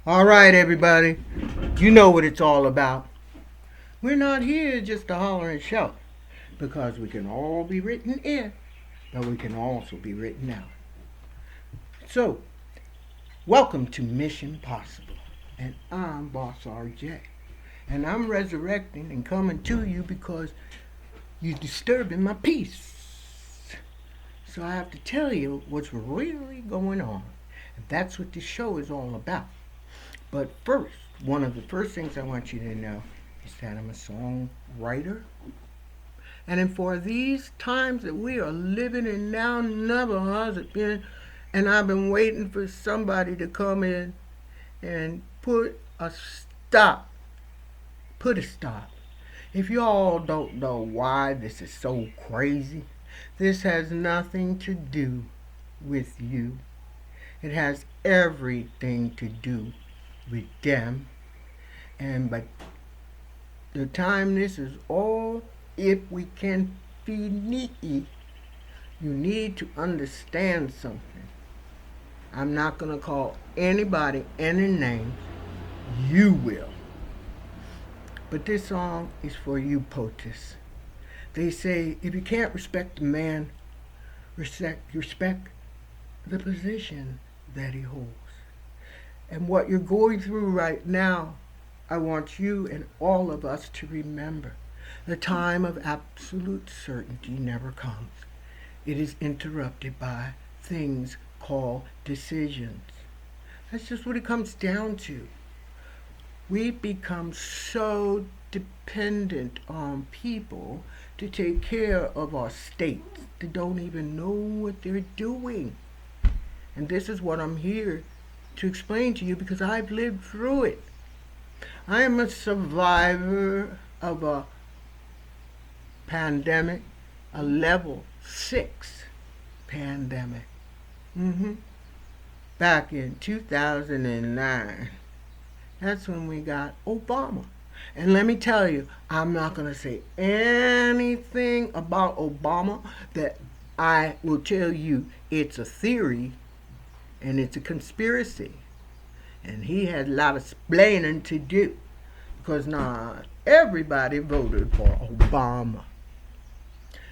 All right, everybody. You know what it's all about. We're not here just to holler and shout because we can all be written in, but we can also be written out. So, welcome to Mission Possible. And I'm Boss RJ. And I'm resurrecting and coming to you because you're disturbing my peace. So I have to tell you what's really going on. And that's what this show is all about. But first, one of the first things I want you to know is that I'm a songwriter. And then for these times that we are living in now, never has it been. And I've been waiting for somebody to come in and put a stop. Put a stop. If you all don't know why this is so crazy, this has nothing to do with you. It has everything to do with them. And by the time this is all, if we can finite, you need to understand something. I'm not going to call anybody any names. You will. But this song is for you, POTUS. They say if you can't respect a man, respect the position that he holds. And what you're going through right now, I want you and all of us to remember. The time of absolute certainty never comes. It is interrupted by things called decisions. That's just what it comes down to. We become so dependent on people to take care of our states that don't even know what they're doing. And this is what I'm here to explain to you because I've lived through it. I am a survivor of a pandemic, a level 6 pandemic. Back in 2009. That's when we got Obama. And let me tell you, I'm not going to say anything about Obama that I will tell you it's a theory and it's a conspiracy. And he had a lot of explaining to do because not everybody voted for Obama.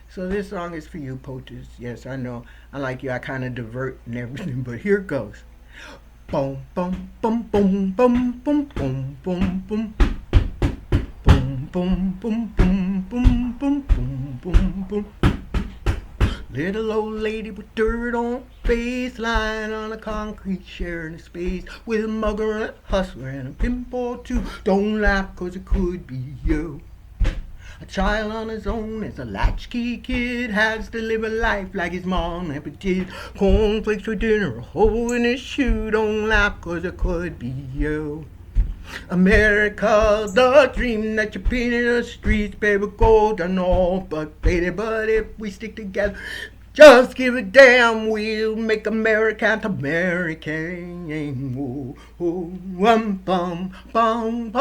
So this song is for you, POTUS. Yes, I know. I like you. I kind of divert and everything, but here it goes. Boom, boom, boom, boom, boom, boom, boom, boom, boom. Boom, boom, boom, boom, boom, boom, boom, boom, boom. Little old lady with dirt on her face, lying on a concrete, sharing a space with a mugger and a hustler and a pimp or two. Don't laugh, 'cause it could be you. A child on his own is a latchkey kid, has to live a life like his mom never did. Cornflakes for dinner, a hole in his shoe. Don't laugh, 'cause it could be you. America's the dream that you paint in the streets, baby, gold and all, but if we stick together, just give a damn, we'll make America American. Ooh, ooh, bum, bum, bum,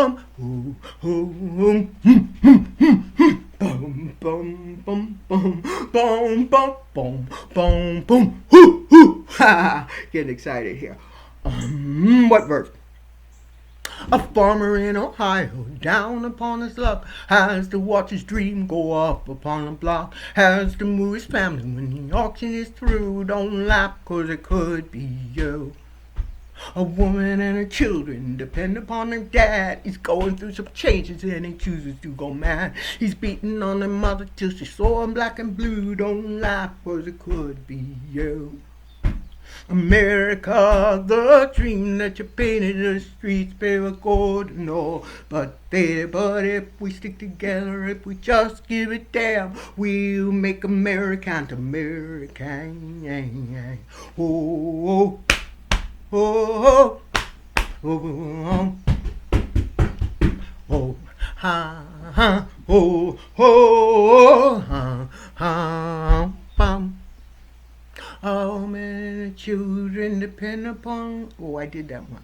ooh, ooh, bum, bum, bum, bum, bum, bum, bum, bum, bum, hoo, hoo, ha, getting excited here. What verse? A farmer in Ohio, down upon his luck, has to watch his dream go up upon the block, has to move his family when the auction is through. Don't laugh, 'cause it could be you. A woman and her children depend upon their dad. He's going through some changes and he chooses to go mad. He's beating on their mother till she's sore and black and blue. Don't laugh, 'cause it could be you. America, the dream that you painted in the streets, baby, gold and all. But if we stick together, if we just give it damn, we'll make America American. Oh, oh, oh, oh, oh, oh, ha, ha, oh, oh, ha, ha, bum. How many children depend upon... Oh, I did that one.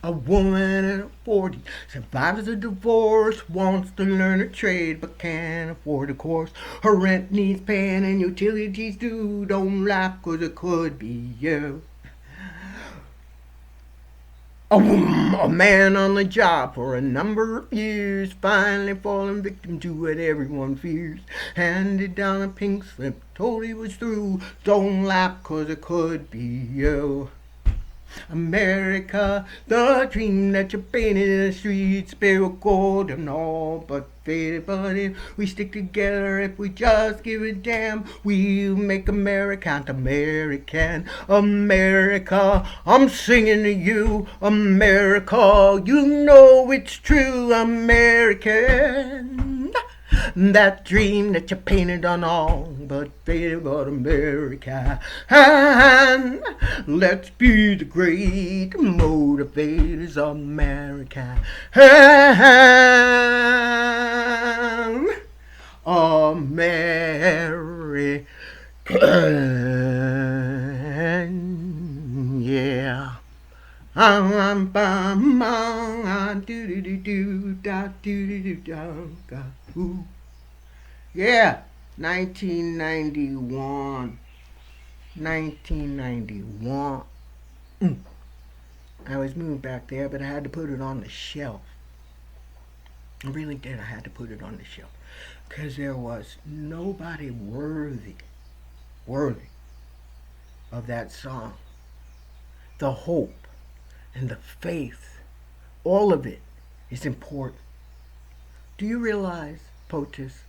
A woman in her 40s survives a divorce, wants to learn a trade but can't afford a course. Her rent needs paying and utilities due. Don't laugh, 'cause it could be you. A man on the job for a number of years, finally falling victim to what everyone fears. Handed down a pink slip, told he was through. Don't laugh, 'cause it could be you. America, the dream that you painted in the streets, pure gold and all but faded. But if we stick together, if we just give a damn, we'll make America American. America, I'm singing to you, America, you know it's true, American. That dream that you painted on all but faded but America. And let's be the great motivators of America. And American, yeah. Yeah, 1991. 1991. I was moving back there, but I had to put it on the shelf. I really did. I had to put it on the shelf. Because there was nobody worthy of that song. The hope and the faith, all of it is important. Do you realize, POTUS,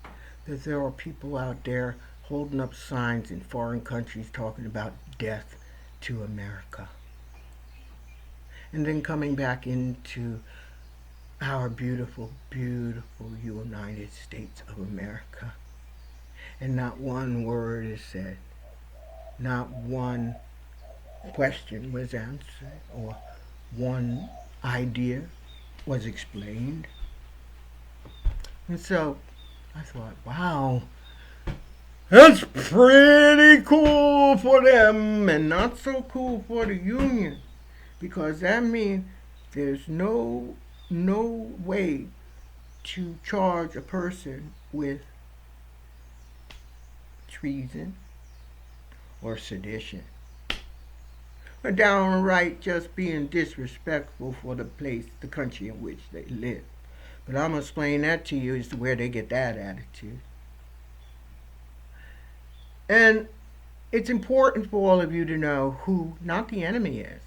that there are people out there holding up signs in foreign countries talking about death to America? And then coming back into our beautiful, beautiful United States of America. And not one word is said. Not one question was answered or one idea was explained. And so I thought, wow, that's pretty cool for them and not so cool for the union, because that means there's no way to charge a person with treason or sedition, or downright just being disrespectful for the place, the country in which they live. But I'm going to explain that to you as to where they get that attitude. And it's important for all of you to know who not the enemy is,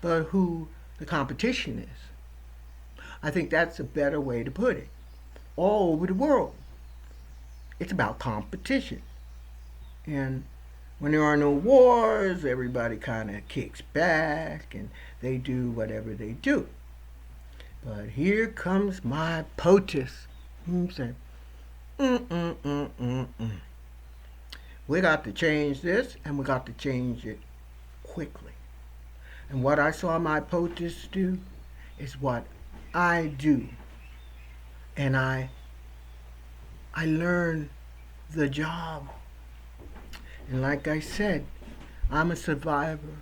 but who the competition is. I think that's a better way to put it. All over the world, it's about competition. And when there are no wars, everybody kind of kicks back and they do whatever they do. But here comes my POTUS. Say, we got to change this, and we got to change it quickly. And what I saw my POTUS do is what I do. And I learned the job. And like I said, I'm a survivor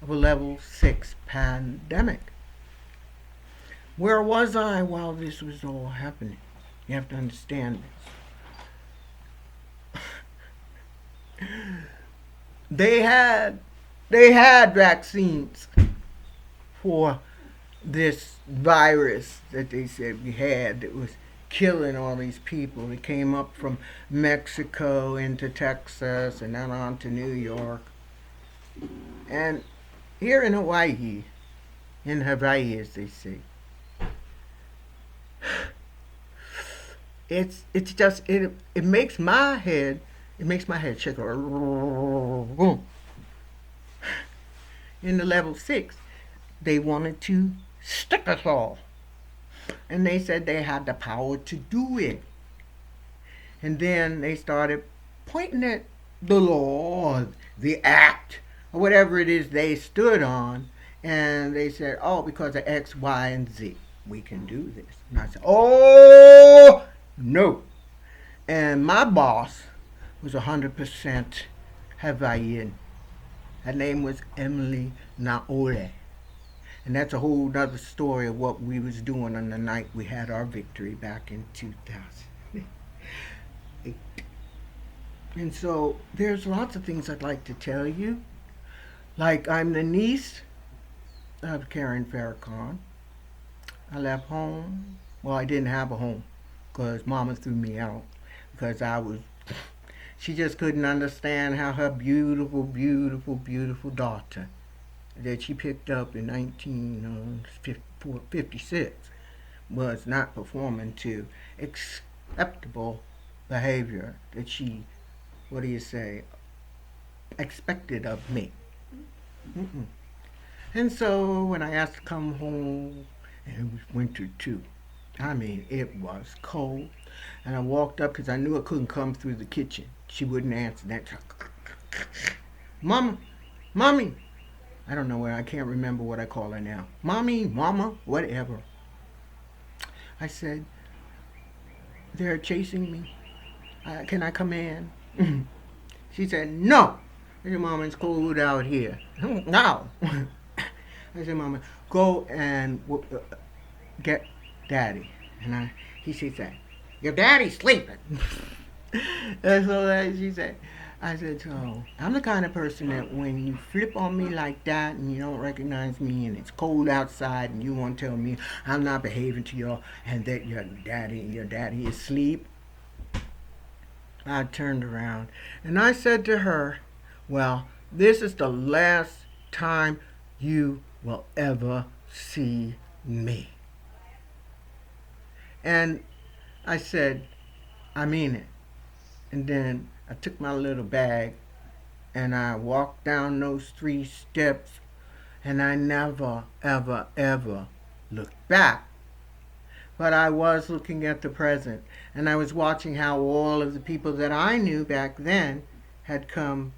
of a level 6 pandemic. Where was I while this was all happening? You have to understand this. They had vaccines for this virus that they said we had that was killing all these people. It came up from Mexico into Texas and then on to New York. And here in Hawaii as they say, it makes my head shake. In the level 6, they wanted to stick us all. And they said they had the power to do it. And then they started pointing at the law, or the act, or whatever it is they stood on. And they said, oh, because of X, Y, and Z, we can do this. And I said, oh, no. And my boss was 100% Hawaiian. Her name was Emily Naole. And that's a whole other story of what we was doing on the night we had our victory back in 2008. And so there's lots of things I'd like to tell you. Like, I'm the niece of Karen Farrakhan. I left home. Well, I didn't have a home because Mama threw me out because she just couldn't understand how her beautiful, beautiful, beautiful daughter that she picked up in 1956 was not performing to acceptable behavior that she, what do you say, expected of me. Mm-mm. And so when I asked to come home, and it was winter too. I mean, it was cold. And I walked up because I knew I couldn't come through the kitchen. She wouldn't answer that. Mama, mommy. I don't know where, I can't remember what I call her now. Mommy, mama, whatever. I said, they're chasing me. Can I come in? She said, no. I said, Mama, it's cold out here. No. I said, Mama, go and get Daddy. And he said, your daddy's sleeping. And so she said, I said, so I'm the kind of person that when you flip on me like that and you don't recognize me and it's cold outside and you want to tell me I'm not behaving to you and that your daddy is asleep, I turned around and I said to her, well, this is the last time you will ever see me. And I said, I mean it. And then I took my little bag and I walked down those 3 steps and I never, ever, ever looked back. But I was looking at the present and I was watching how all of the people that I knew back then had come,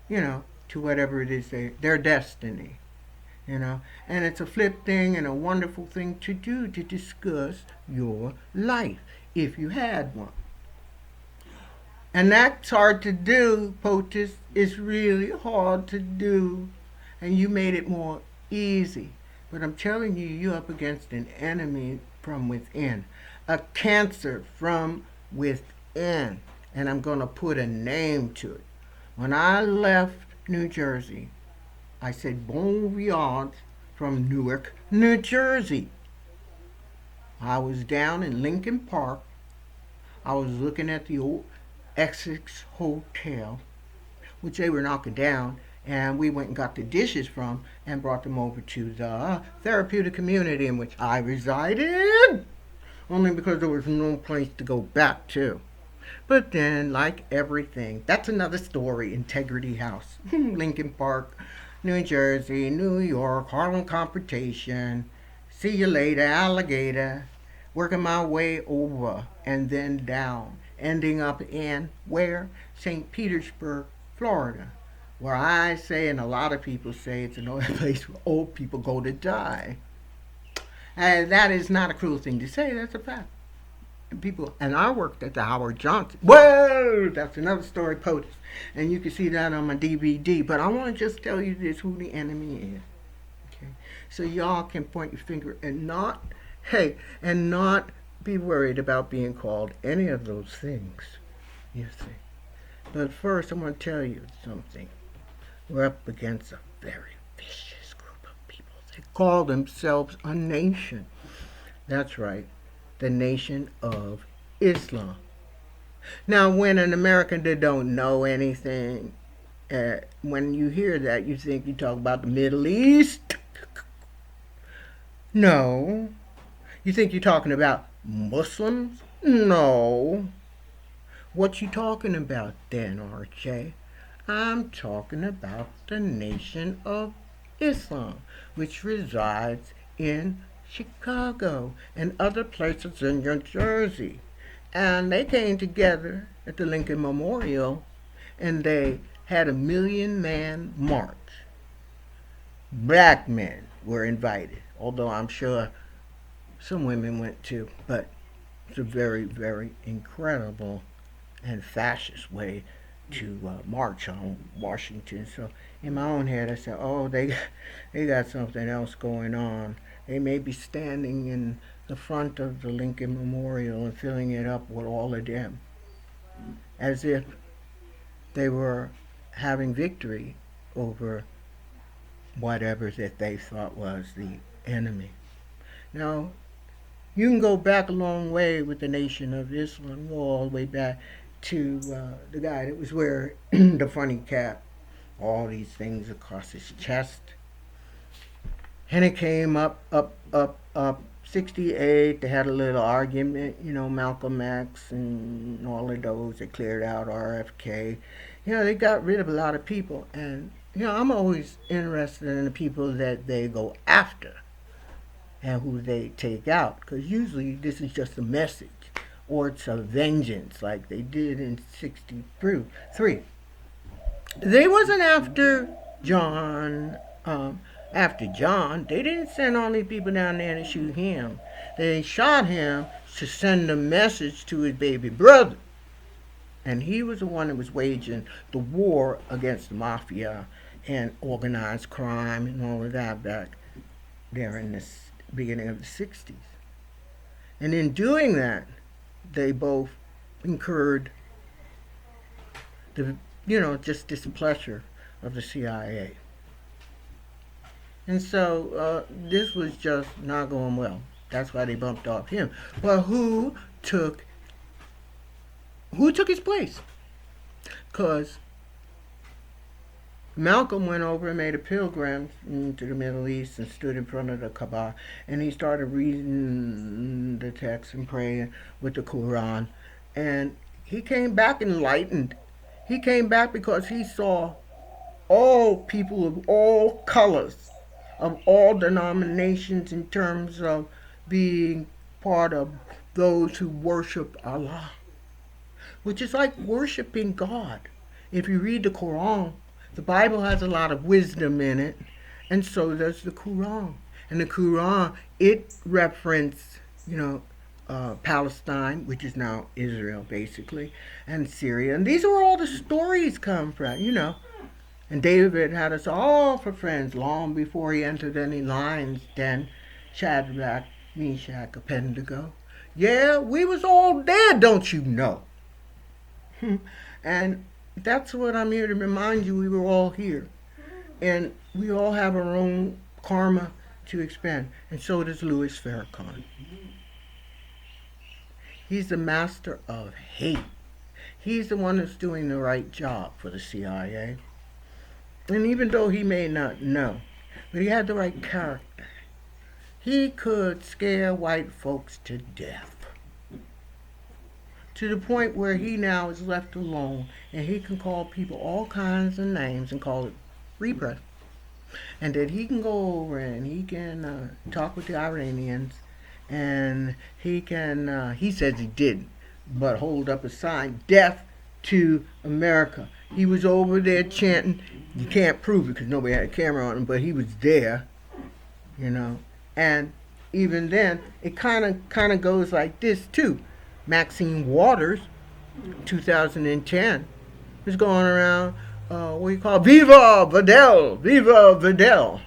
to whatever it is, their destiny. And it's a flip thing and a wonderful thing to do to discuss your life if you had one. And that's hard to do, POTUS. It's really hard to do. And you made it more easy. But I'm telling you, you're up against an enemy from within. A cancer from within. And I'm going to put a name to it. When I left New Jersey, I said bon voyage from Newark, New Jersey. I was down in Lincoln Park. I was looking at the old Essex Hotel, which they were knocking down, and we went and got the dishes from and brought them over to the therapeutic community in which I resided, only because there was no place to go back to. But then, like everything, that's another story. Integrity House, Lincoln Park, New Jersey, New York, Harlem Confrontation, see you later, alligator, working my way over and then down, ending up in where? St. Petersburg, Florida, where I say, and a lot of people say, it's another place where old people go to die. And that is not a cruel thing to say, that's a fact. And I worked at the Howard Johnson. Whoa, that's another story, POTUS. And you can see that on my DVD. But I want to just tell you this, who the enemy is. Okay? So y'all can point your finger and not be worried about being called any of those things. You see. But first, I want to tell you something. We're up against a very vicious group of people. They call themselves a nation. That's right. The Nation of Islam. Now, when an American that don't know anything, when you hear that, you think you talk about the Middle East. No. You think you're talking about Muslims? No. What you talking about then, RJ? I'm talking about the Nation of Islam, which resides in Chicago and other places in New Jersey. And they came together at the Lincoln Memorial and they had a 1,000,000-man march. Black men were invited, although I'm sure some women went too, but it's a very, very incredible and fascist way to march on Washington. So in my own head, I said, oh, they got something else going on. They may be standing in the front of the Lincoln Memorial and filling it up with all of them, as if they were having victory over whatever that they thought was the enemy. Now, you can go back a long way with the Nation of Islam, go all the way back to the guy that was wearing the funny cap, all these things across his chest. And it came up. 68, they had a little argument, Malcolm X and all of those. They cleared out RFK. They got rid of a lot of people. And, I'm always interested in the people that they go after and who they take out. Because usually this is just a message or it's a vengeance like they did in 63. They wasn't after John. After John, they didn't send all these people down there to shoot him. They shot him to send a message to his baby brother. And he was the one that was waging the war against the mafia and organized crime and all of that back there in the beginning of the 60s. And in doing that, they both incurred the, just displeasure of the CIA. And so this was just not going well. That's why they bumped off him. Well, who took his place? Because Malcolm went over and made a pilgrim to the Middle East and stood in front of the Kaaba, and he started reading the text and praying with the Quran. And he came back enlightened. He came back because he saw all people of all colors, of all denominations, in terms of being part of those who worship Allah, which is like worshiping God. If you read the Quran, the Bible has a lot of wisdom in it, and so does the Quran. And the Quran, it references, Palestine, which is now Israel, basically, and Syria. And these are all the stories come from, And David had us all for friends long before he entered any lion's den. Shadrach, Meshach, Abednego. Yeah, we was all dead, don't you know? And that's what I'm here to remind you. We were all here. And we all have our own karma to expend. And so does Louis Farrakhan. He's the master of hate. He's the one that's doing the right job for the CIA. And even though he may not know, but he had the right character, he could scare white folks to death. To the point where he now is left alone and he can call people all kinds of names and call it free press. And that he can go over and he can talk with the Iranians, and he can, he says he didn't, but hold up a sign, death to America. He was over there chanting. You can't prove it because nobody had a camera on him, but he was there, And even then, it kind of goes like this too. Maxine Waters, 2010, was going around, what do you call it? Viva Vidal,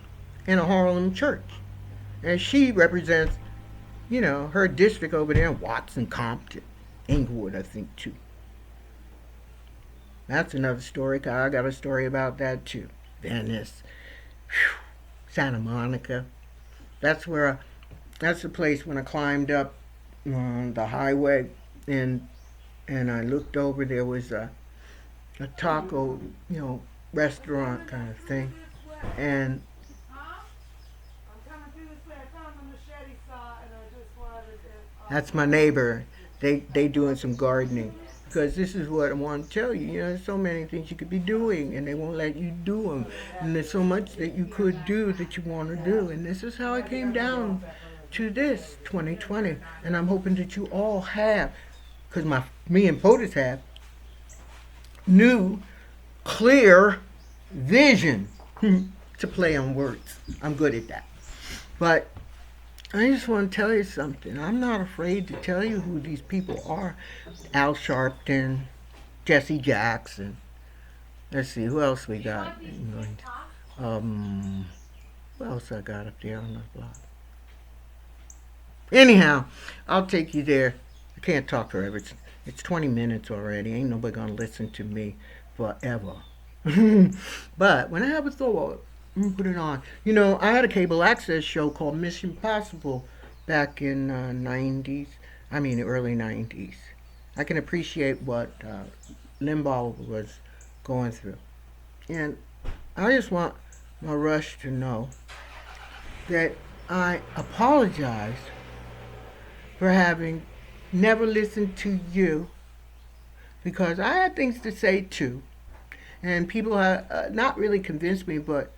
in a Harlem church. And she represents, her district over there in Watson, Compton, Inglewood, I think, too. That's another story. I got a story about that too. Venice, Santa Monica. That's the place when I climbed up on the highway and I looked over. There was a taco, restaurant kind of thing, and that's my neighbor. They doing some gardening. Because this is what I want to tell you. There's so many things you could be doing, and they won't let you do them. And there's so much that you could do that you want to do. And this is how I came down to this 2020. And I'm hoping that you all have, because me and POTUS have, new, clear vision to play on words. I'm good at that. But I just want to tell you something. I'm not afraid to tell you who these people are. Al Sharpton, Jesse Jackson. Let's see, who else we got? Who else I got up there on the block? Anyhow, I'll take you there. I can't talk forever. It's 20 minutes already. Ain't nobody going to listen to me forever. But when I have a thought, Put it on. You know, I had a cable access show called Mission Possible back in '90s. I mean, the early '90s. I can appreciate what Limbaugh was going through, and I just want my Rush to know that I apologize for having never listened to you because I had things to say too, and people have not really convinced me, but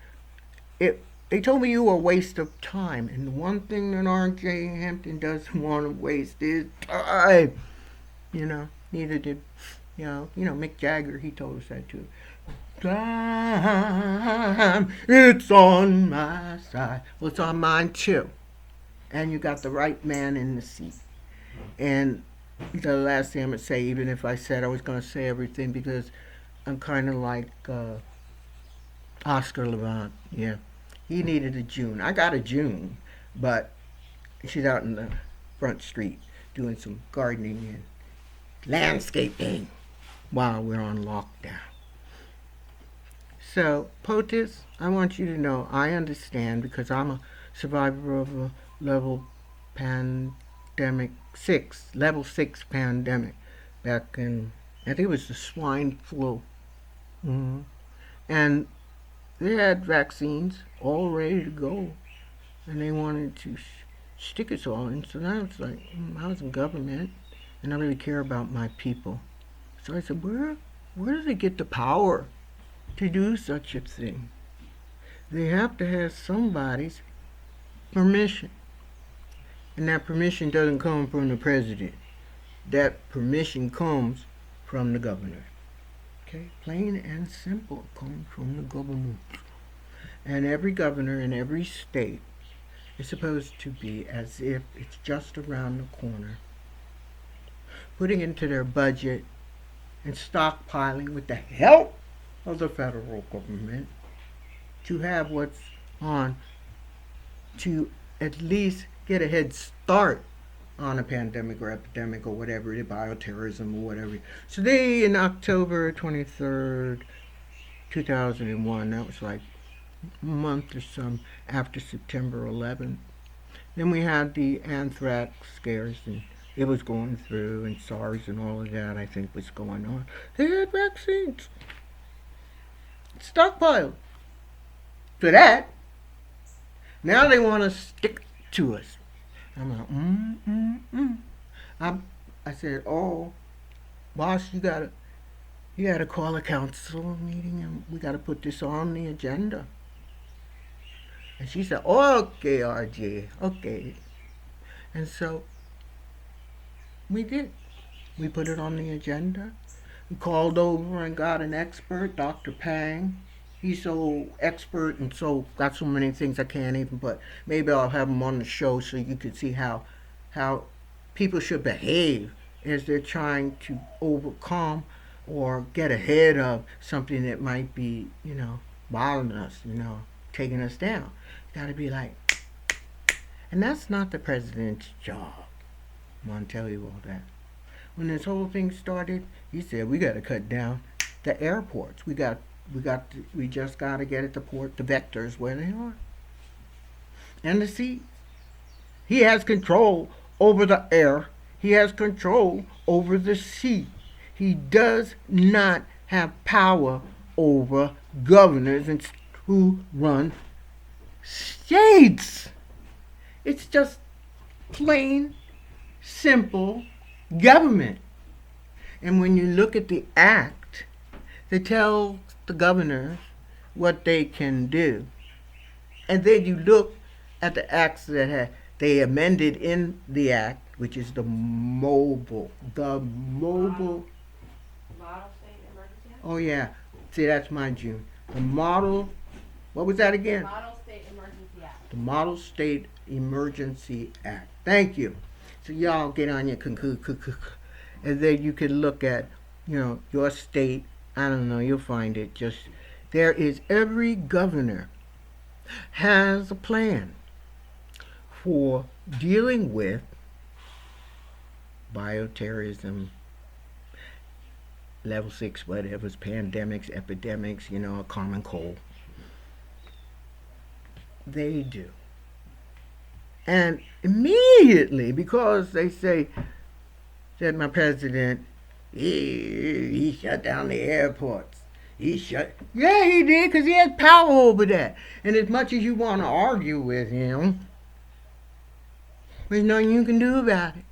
it they told me you were a waste of time, and the one thing that R.J. Hampton doesn't want to waste is time. Neither did Mick Jagger. He told us that too. Time, it's on my side. Well, it's on mine too. And you got the right man in the seat. And the last thing I'm gonna say, even if I said I was gonna say everything, because I'm kind of like Oscar Levant. Yeah, he needed a June. I got a June, but she's out in the front street doing some gardening and landscaping while we're on lockdown. So, POTUS, I want you to know I understand because I'm a survivor of a level pandemic 6, level 6 pandemic back in, I think it was the swine flu. hmm And they had vaccines all ready to go, and they wanted to stick us all in. So now it's like, I was in government, and I really care about my people. So I said, where do they get the power to do such a thing? They have to have somebody's permission, and that permission doesn't come from the president. That permission comes from the governor. Okay, plain and simple, comes from the governor. And every governor in every state is supposed to be as if it's just around the corner, putting into their budget and stockpiling with the help of the federal government to have what's on to at least get a head start on a pandemic or epidemic or whatever, bioterrorism or whatever. So they, in October 23rd, 2001, that was like a month or so after September 11th. Then we had the anthrax scares, and it was going through, and SARS and all of that, I think, was going on. They had vaccines stockpiled for that. Now they want to stick to us. I'm like, I said, oh, boss, you gotta call a council meeting, and we gotta put this on the agenda. And she said, okay, RJ, okay. And so we did. We put it on the agenda. We called over and got an expert, Dr. Pang. He's so expert and so got so many things I can't even. But maybe I'll have him on the show so you can see how people should behave as they're trying to overcome or get ahead of something that might be, bothering us, taking us down. Got to be like, and that's not the president's job. I'm gonna tell you all that. When this whole thing started, he said we got to cut down the airports. We just got to get at the port, the vectors where they are, and the sea. He has control over the air. He has control over the sea. He does not have power over governors and who run states. It's just plain simple government. And when you look at the act, they tell the governors what they can do. And then you look at the acts that they amended in the act, which is the mobile. Model State Emergency Act? Oh, yeah. See, that's my June. The model, what was that again? Model State Emergency Act. The Model State Emergency Act. Thank you. So y'all get on your and then you can look at, your state. I don't know, you'll find it. Just there is every governor has a plan for dealing with bioterrorism, level 6, whatever, pandemics, epidemics, a common cold. they do. And immediately, because they say that my president, he shut down the airports. Yeah, he did, because he has power over that. And as much as you want to argue with him, there's nothing you can do about it.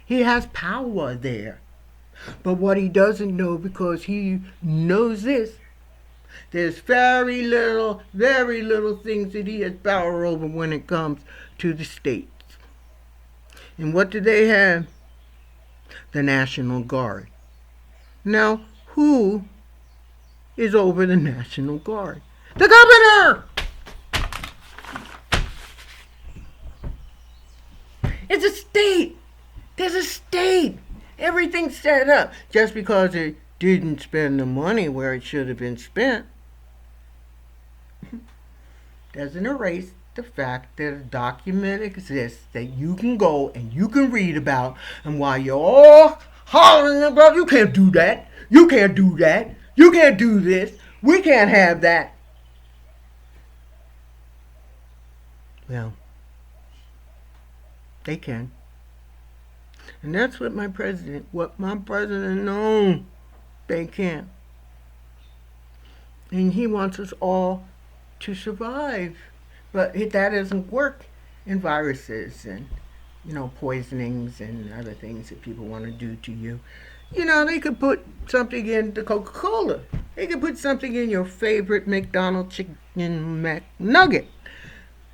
He has power there. But what he doesn't know, because he knows this, there's very little things that he has power over when it comes to the states. And what do they have? The National Guard. Now, who is over the National Guard? The governor! It's a state. There's a state. Everything's set up. Just because it didn't spend the money where it should have been spent doesn't erase the fact that a document exists that you can go and you can read about, and while you're all hollering about, you can't do that, you can't do that, you can't do this, we can't have that. Well, they can. And that's what my president knows. They can. And he wants us all to survive. But that doesn't work in viruses and, poisonings and other things that people want to do to you. They could put something in the Coca-Cola. They could put something in your favorite McDonald's chicken McNugget.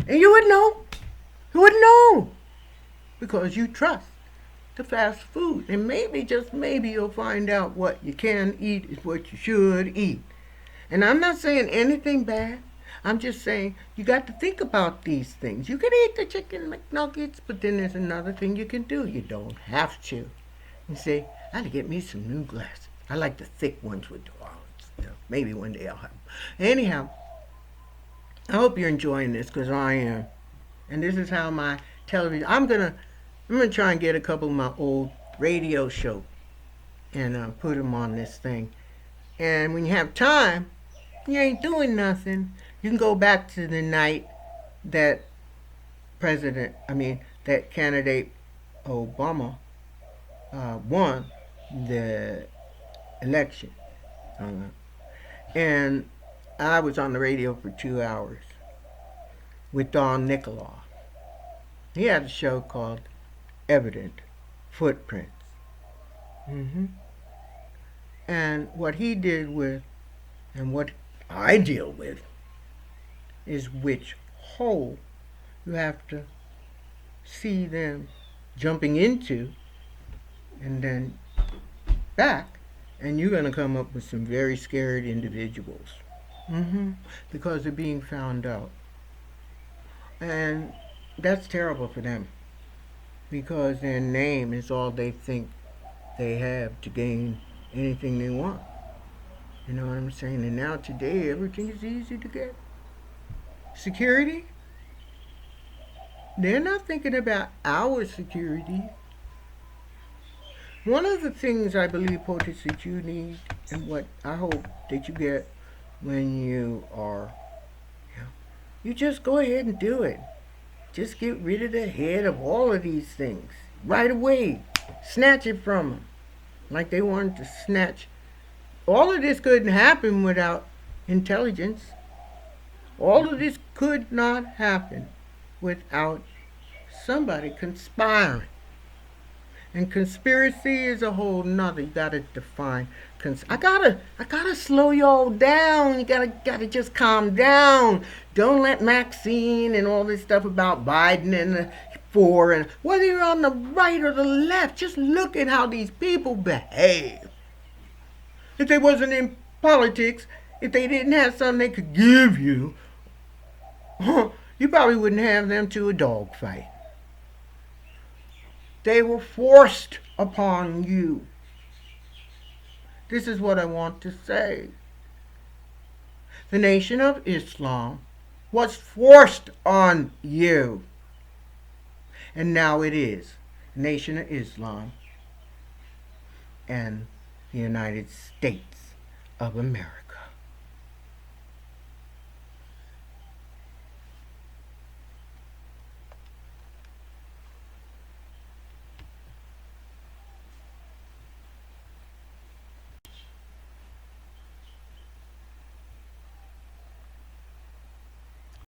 And you would know. You would know. Because you trust the fast food. And maybe, just maybe, you'll find out what you can eat is what you should eat. And I'm not saying anything bad. I'm just saying you got to think about these things. You can eat the chicken McNuggets, but then there's another thing you can do. You don't have to. You say, I got to get me some new glasses. I like the thick ones with the rods. Maybe one day I'll have them. Anyhow, I hope you're enjoying this, because I am. And this is how my television... I'm gonna try and get a couple of my old radio shows and put them on this thing. And when you have time, you ain't doing nothing, you can go back to the night that that candidate Obama won the election. And I was on the radio for 2 hours with Don Nickolaw. He had a show called Evident Footprints. And what he did with, and what I deal with, is which hole you have to see them jumping into and then back, and you're going to come up with some very scared individuals. Because they're being found out. And that's terrible for them, because their name is all they think they have to gain anything they want. You know what I'm saying? And now today, everything is easy to get. Security? They're not thinking about our security. One of the things I believe, POTUS, that you need, and what I hope that you get when you are, you just go ahead and do it. Just get rid of the head of all of these things right away. Snatch it from them. Like they wanted to snatch. All of this couldn't happen without intelligence. All of this could not happen without somebody conspiring. And conspiracy is a whole nother. You gotta define. I gotta slow y'all down. You gotta just calm down. Don't let Maxine and all this stuff about Biden and the four, and whether you're on the right or the left, just look at how these people behave. If they wasn't in politics, if they didn't have something they could give you, you probably wouldn't have them to a dog fight. They were forced upon you. This is what I want to say. The Nation of Islam was forced on you. And now it is Nation of Islam and the United States of America.